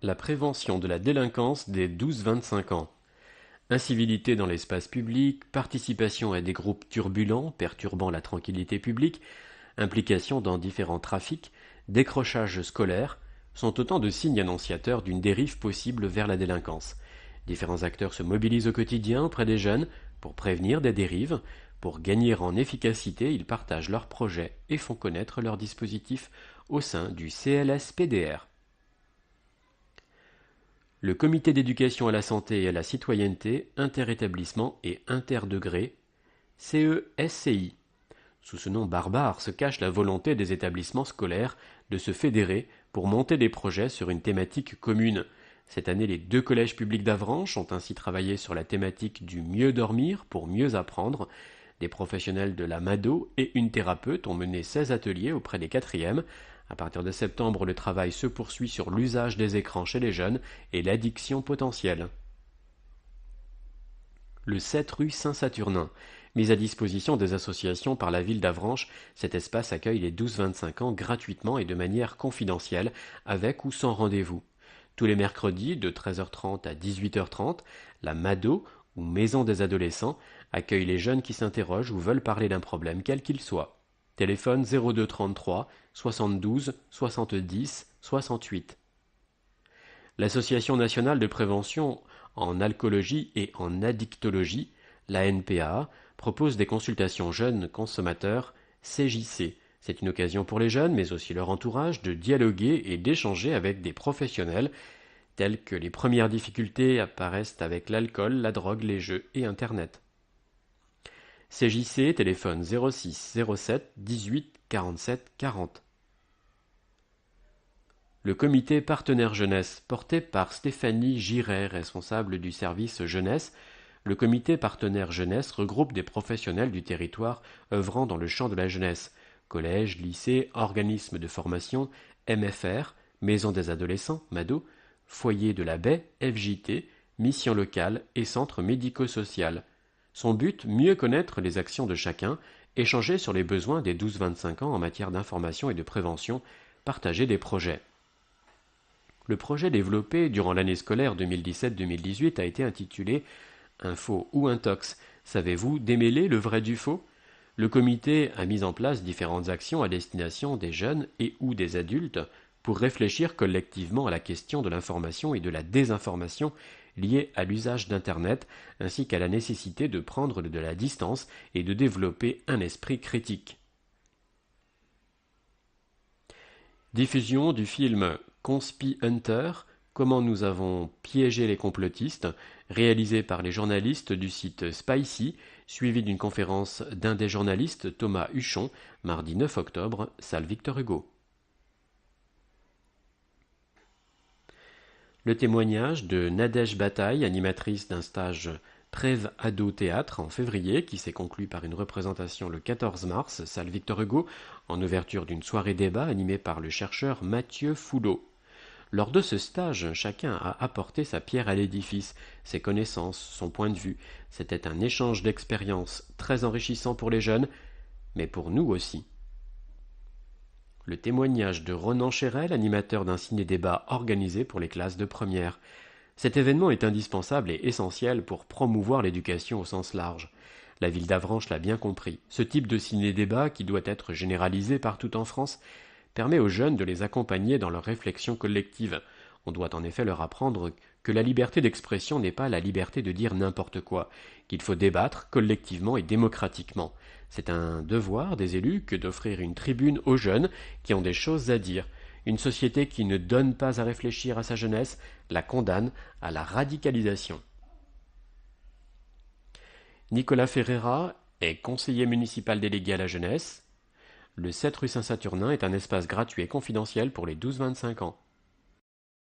La prévention de la délinquance des 12-25 ans. Incivilité dans l'espace public, participation à des groupes turbulents perturbant la tranquillité publique, implication dans différents trafics, décrochage scolaire, sont autant de signes annonciateurs d'une dérive possible vers la délinquance. Différents acteurs se mobilisent au quotidien auprès des jeunes pour prévenir des dérives. Pour gagner en efficacité, ils partagent leurs projets et font connaître leurs dispositifs au sein du CLSPDR. Le Comité d'éducation à la santé et à la citoyenneté, interétablissement et interdegré, CESCI. Sous ce nom barbare se cache la volonté des établissements scolaires de se fédérer pour monter des projets sur une thématique commune. Cette année, les 2 collèges publics d'Avranches ont ainsi travaillé sur la thématique du mieux dormir pour mieux apprendre. Des professionnels de la MADO et une thérapeute ont mené 16 ateliers auprès des 4e. À partir de septembre, le travail se poursuit sur l'usage des écrans chez les jeunes et l'addiction potentielle. Le 7 rue Saint-Saturnin. Mis à disposition des associations par la ville d'Avranches, cet espace accueille les 12-25 ans gratuitement et de manière confidentielle, avec ou sans rendez-vous. Tous les mercredis, de 13h30 à 18h30, la MADO, ou Maison des adolescents, accueille les jeunes qui s'interrogent ou veulent parler d'un problème quel qu'il soit. Téléphone 02 33 72 70 68. L'Association nationale de prévention en alcoolologie et en addictologie, l'ANPA, propose des consultations jeunes consommateurs CJC. C'est une occasion pour les jeunes, mais aussi leur entourage, de dialoguer et d'échanger avec des professionnels, tels que les premières difficultés apparaissent avec l'alcool, la drogue, les jeux et Internet. CJC, téléphone 06 07 18 47 40. Le comité partenaire jeunesse, porté par Stéphanie Giret, responsable du service jeunesse. Le comité partenaire jeunesse regroupe des professionnels du territoire œuvrant dans le champ de la jeunesse, collèges, lycées, organismes de formation, MFR, Maison des adolescents, MADO, Foyer de la Baie, FJT, Mission locale et Centre médico-social. Son but, mieux connaître les actions de chacun, échanger sur les besoins des 12-25 ans en matière d'information et de prévention, partager des projets. Le projet développé durant l'année scolaire 2017-2018 a été intitulé « Un faux ou un tox, savez-vous démêler le vrai du faux ?» Le comité a mis en place différentes actions à destination des jeunes et ou des adultes pour réfléchir collectivement à la question de l'information et de la désinformation liée à l'usage d'Internet, ainsi qu'à la nécessité de prendre de la distance et de développer un esprit critique. Diffusion du film Conspi Hunter, comment nous avons piégé les complotistes, réalisé par les journalistes du site Spicy, suivi d'une conférence d'un des journalistes, Thomas Huchon, mardi 9 octobre, salle Victor Hugo. Le témoignage de Nadège Bataille, animatrice d'un stage Trêve Ado Théâtre en février, qui s'est conclu par une représentation le 14 mars, salle Victor Hugo, en ouverture d'une soirée débat animée par le chercheur Mathieu Foulot. Lors de ce stage, chacun a apporté sa pierre à l'édifice, ses connaissances, son point de vue. C'était un échange d'expériences très enrichissant pour les jeunes, mais pour nous aussi. Le témoignage de Ronan Chérel, animateur d'un ciné-débat organisé pour les classes de première. Cet événement est indispensable et essentiel pour promouvoir l'éducation au sens large. La ville d'Avranches l'a bien compris. Ce type de ciné-débat, qui doit être généralisé partout en France, permet aux jeunes de les accompagner dans leur réflexion collective. On doit en effet leur apprendre que la liberté d'expression n'est pas la liberté de dire n'importe quoi, qu'il faut débattre collectivement et démocratiquement. C'est un devoir des élus que d'offrir une tribune aux jeunes qui ont des choses à dire. Une société qui ne donne pas à réfléchir à sa jeunesse la condamne à la radicalisation. Nicolas Ferreira est conseiller municipal délégué à la jeunesse. Le 7 rue Saint-Saturnin est un espace gratuit et confidentiel pour les 12-25 ans.